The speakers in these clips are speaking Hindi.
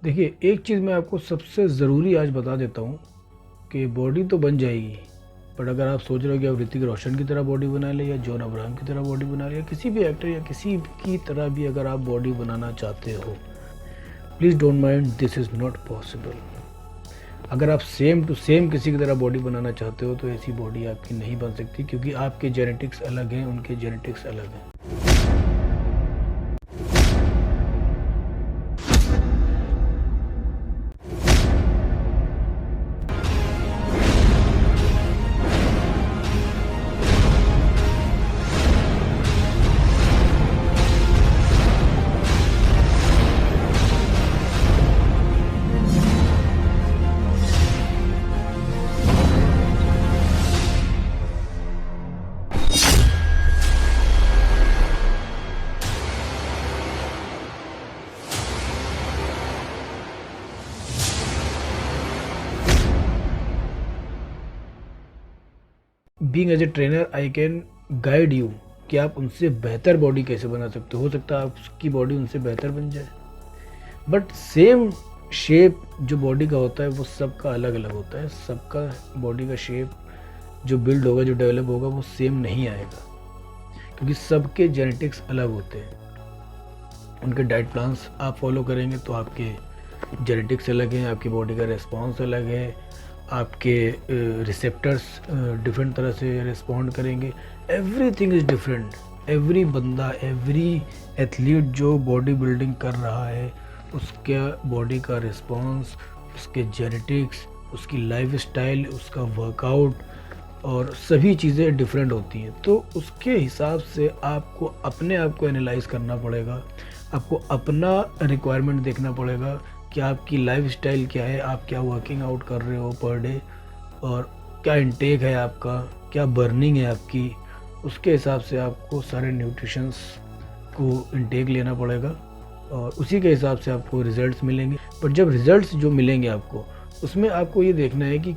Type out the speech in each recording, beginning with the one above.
देखिए, एक चीज़ मैं आपको सबसे ज़रूरी आज बता देता हूँ कि बॉडी तो बन जाएगी, बट अगर आप सोच रहे हो कि आप ऋतिक रोशन की तरह बॉडी बना लें या जॉन अब्राहम की तरह बॉडी बना लें या किसी भी एक्टर या किसी की तरह भी अगर आप बॉडी बनाना चाहते हो, please don't mind, this is not possible. अगर आप सेम टू सेम किसी की तरह बॉडी बनाना चाहते हो तो ऐसी बॉडी आपकी नहीं बन सकती, क्योंकि आपके जेनेटिक्स अलग हैं, उनके जेनेटिक्स अलग हैं। Being as a trainer I can guide you कि आप उनसे बेहतर बॉडी कैसे बना सकते हो सकता है आपकी बॉडी उनसे बेहतर बन जाए, बट सेम शेप जो बॉडी का होता है वो सबका अलग अलग होता है। सबका बॉडी का शेप जो बिल्ड होगा, जो डेवलप होगा, वो सेम नहीं आएगा, क्योंकि सबके जेनेटिक्स अलग होते हैं। उनके डाइट प्लान्स आप फॉलो करेंगे तो आपके जेनेटिक्स अलग हैं, आपकी बॉडी का रिस्पॉन्स अलग है, आपके रिसेप्टर्स डिफरेंट तरह से रिस्पॉन्ड करेंगे। Everything is different. एवरी बंदा, एवरी एथलीट जो बॉडी बिल्डिंग कर रहा है, उसके बॉडी का रिस्पॉन्स, उसके जेनेटिक्स, उसकी लाइफ स्टाइल, उसका वर्कआउट और सभी चीज़ें डिफरेंट होती हैं। तो उसके हिसाब से आपको अपने आप को एनालाइज करना पड़ेगा, आपको अपना रिक्वायरमेंट देखना पड़ेगा कि आपकी लाइफ स्टाइल क्या है, आप क्या वर्किंग आउट कर रहे हो पर डे, और क्या इंटेक है आपका, क्या बर्निंग है आपकी। उसके हिसाब से आपको सारे न्यूट्रिशंस को इंटेक लेना पड़ेगा और उसी के हिसाब से आपको रिज़ल्ट्स मिलेंगे। पर जब रिज़ल्ट्स जो मिलेंगे आपको, उसमें आपको ये देखना है कि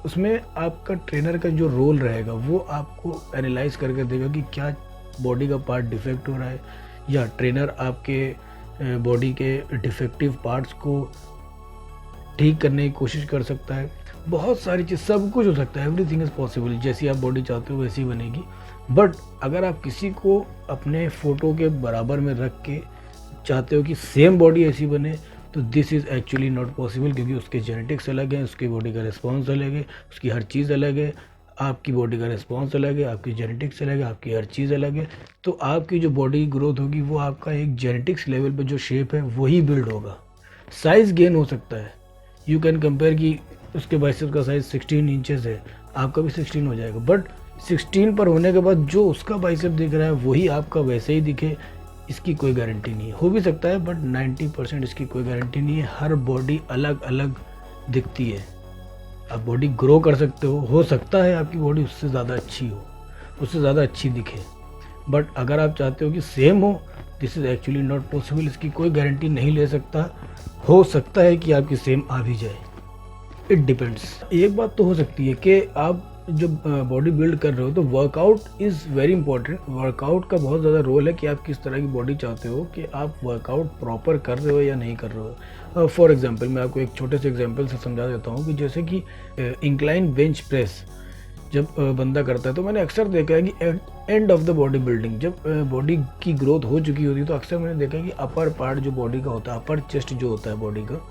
उसमें आपका ट्रेनर का जो रोल रहेगा वो आपको एनालाइज करके देगा कि क्या बॉडी का पार्ट डिफेक्ट हो रहा है, या ट्रेनर आपके बॉडी के डिफेक्टिव पार्ट्स को ठीक करने की कोशिश कर सकता है। बहुत सारी चीज़, सब कुछ हो सकता है। Everything is possible. जैसी आप बॉडी चाहते हो वैसी बनेगी। बट अगर आप किसी को अपने फ़ोटो के बराबर में रख के चाहते हो कि सेम बॉडी ऐसी बने, तो this is actually not possible, क्योंकि उसके जेनेटिक्स अलग हैं, उसकी बॉडी का रिस्पॉन्स अलग है, उसकी हर चीज़ अलग है। आपकी बॉडी का रिस्पॉन्स अलग है, आपकी जेनेटिक्स अलग है, आपकी हर चीज़ अलग है। तो आपकी जो बॉडी ग्रोथ होगी वो आपका एक जेनेटिक्स लेवल पे जो शेप है वही बिल्ड होगा। साइज़ गेन हो सकता है। यू कैन कंपेयर कि उसके बाइसेप का साइज़ 16 इंचेस है, आपका भी 16 हो जाएगा, बट 16 पर होने के बाद जो उसका बाइसेप दिख रहा है वही आपका वैसे ही दिखे, इसकी कोई गारंटी नहीं है। हो भी सकता है, बट 90% इसकी कोई गारंटी नहीं है। हर बॉडी अलग अलग दिखती है। आप बॉडी ग्रो कर सकते हो सकता है आपकी बॉडी उससे ज़्यादा अच्छी हो, उससे ज़्यादा अच्छी दिखे, बट अगर आप चाहते हो कि सेम हो, this is actually not possible. इसकी कोई गारंटी नहीं ले सकता। हो सकता है कि आपकी सेम आ भी जाए, इट डिपेंड्स। एक बात तो हो सकती है कि आप जब बॉडी बिल्ड कर रहे हो तो workout is very important. Workout का बहुत ज़्यादा रोल है कि आप किस तरह की बॉडी चाहते हो, कि आप वर्कआउट प्रॉपर कर रहे हो या नहीं कर रहे हो। फॉर एग्जांपल, मैं आपको एक छोटे से एग्जांपल से समझा देता हूँ कि जैसे कि इंक्लाइन बेंच प्रेस जब बंदा करता है, तो मैंने अक्सर देखा है कि end of the body building, जब बॉडी की ग्रोथ हो चुकी होती है, तो अक्सर मैंने देखा है कि अपर पार्ट जो बॉडी का होता है, अपर चेस्ट जो होता है बॉडी का,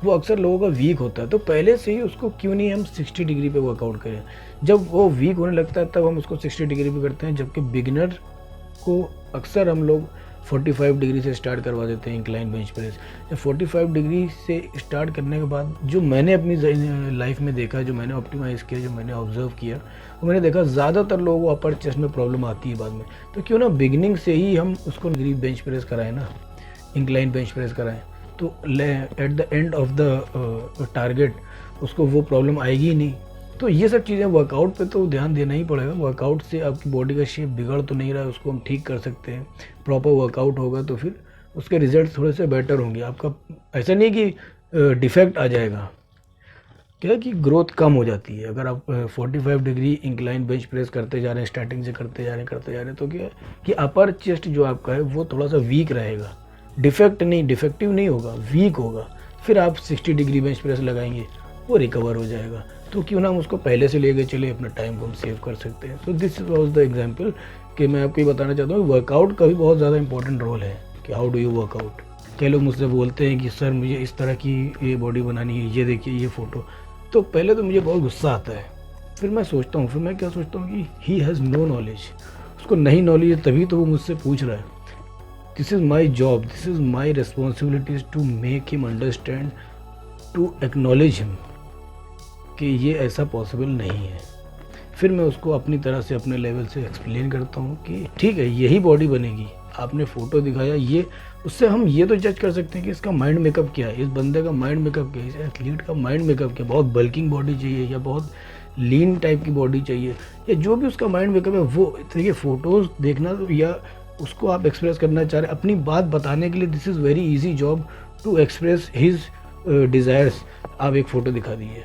वो अक्सर लोगों का वीक होता है। तो पहले से ही उसको क्यों नहीं हम 60 डिग्री पे वर्कआउट करें। जब वो वीक होने लगता है तब हम उसको 60 डिग्री पे करते हैं, जबकि बिगिनर को अक्सर हम लोग 45 डिग्री से स्टार्ट करवा देते हैं इंक्लाइन बेंच प्रेस। 45 डिग्री से स्टार्ट करने के बाद जो मैंने अपनी लाइफ में देखा, जो मैंने ऑप्टिमाइज़ किया, जो मैंने ऑब्जर्व किया, वो मैंने देखा ज़्यादातर लोगों को अपर चेस्ट में प्रॉब्लम आती है बाद में। तो क्यों ना बिगिनिंग से ही हम उसको डिग्री बेंच प्रेस कराएं ना, इंक्लाइन बेंच प्रेस कराएं, तो at the end of the target उसको वो प्रॉब्लम आएगी ही नहीं। तो ये सब चीज़ें वर्कआउट पे तो ध्यान देना ही पड़ेगा। वर्कआउट से आपकी बॉडी का शेप बिगड़ तो नहीं रहा है, उसको हम ठीक कर सकते हैं। प्रॉपर वर्कआउट होगा तो फिर उसके रिजल्ट थोड़े से बेटर होंगे। आपका ऐसा नहीं कि डिफेक्ट आ जाएगा, क्या है कि ग्रोथ कम हो जाती है। अगर आप 45 डिग्री इंक्लाइन बेंच प्रेस करते जा रहे हैं, स्टार्टिंग से करते जा रहे हैं, तो क्या है कि अपर चेस्ट जो आपका है वो थोड़ा सा वीक रहेगा, डिफेक्टिव नहीं होगा, वीक होगा। फिर आप 60 डिग्री बेंच प्रेस लगाएंगे, वो रिकवर हो जाएगा। तो क्यों ना हम उसको पहले से लेके चले, अपना टाइम को हम सेव कर सकते हैं। So this was the example कि मैं आपको ये बताना चाहता हूँ वर्कआउट का भी बहुत ज़्यादा इंपॉर्टेंट रोल है कि हाउ डू यू वर्कआउट। कई लोग मुझसे बोलते हैं कि सर मुझे इस तरह की ये बॉडी बनानी है, ये देखिए ये फ़ोटो। तो पहले तो मुझे बहुत गुस्सा आता है, फिर मैं सोचता हूँ, फिर मैं क्या सोचता हूँ कि ही हैज़ नो नॉलेज, उसको नहीं नॉलेज है तभी तो वो मुझसे पूछ रहा है। This is my job, this is my responsibilities to make him understand, to acknowledge him कि ये ऐसा पॉसिबल नहीं है। फिर मैं उसको अपनी तरह से, अपने लेवल से एक्सप्लेन करता हूँ कि ठीक है यही बॉडी बनेगी, आपने फ़ोटो दिखाया ये, उससे हम ये तो जज कर सकते हैं कि इसका माइंड मेकअप क्या है, इस बंदे का माइंड मेकअप क्या है, इस एथलीट का माइंड मेकअप क्या है, बहुत बल्किंग बॉडी चाहिए या बहुत लीन टाइप की बॉडी चाहिए, या जो भी उसका माइंड मेकअप है। वो देखिए फ़ोटोज़ देखना या उसको आप एक्सप्रेस करना चाह रहे हैं अपनी बात बताने के लिए, this is very easy job to express his desires. आप एक फ़ोटो दिखा दीजिए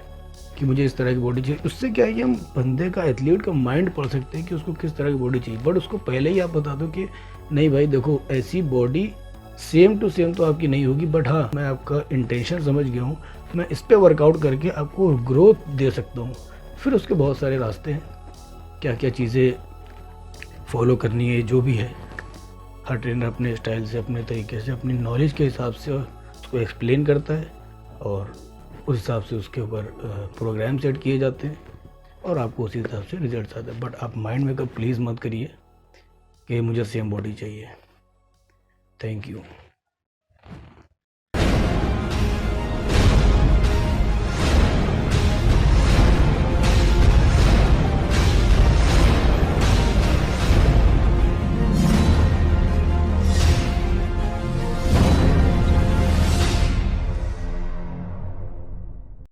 कि मुझे इस तरह की बॉडी चाहिए, उससे क्या है कि हम बंदे का, एथलीट का माइंड पढ़ सकते हैं कि उसको किस तरह की बॉडी चाहिए। बट उसको पहले ही आप बता दो कि नहीं भाई देखो, ऐसी बॉडी सेम टू सेम तो आपकी नहीं होगी, बट हाँ मैं आपका इंटेंशन समझ गया हूँ, मैं इस पर वर्कआउट करके आपको ग्रोथ दे सकता हूँ। फिर उसके बहुत सारे रास्ते हैं, क्या क्या चीज़ें फॉलो करनी है, जो भी है हर ट्रेनर अपने स्टाइल से, अपने तरीके से, अपनी नॉलेज के हिसाब से उसको एक्सप्लेन करता है, और उस हिसाब से उसके ऊपर प्रोग्राम सेट किए जाते हैं और आपको उसी हिसाब से रिजल्ट आते हैं। बट आप माइंड मेकअप प्लीज़ मत करिए कि मुझे सेम बॉडी चाहिए। Thank you.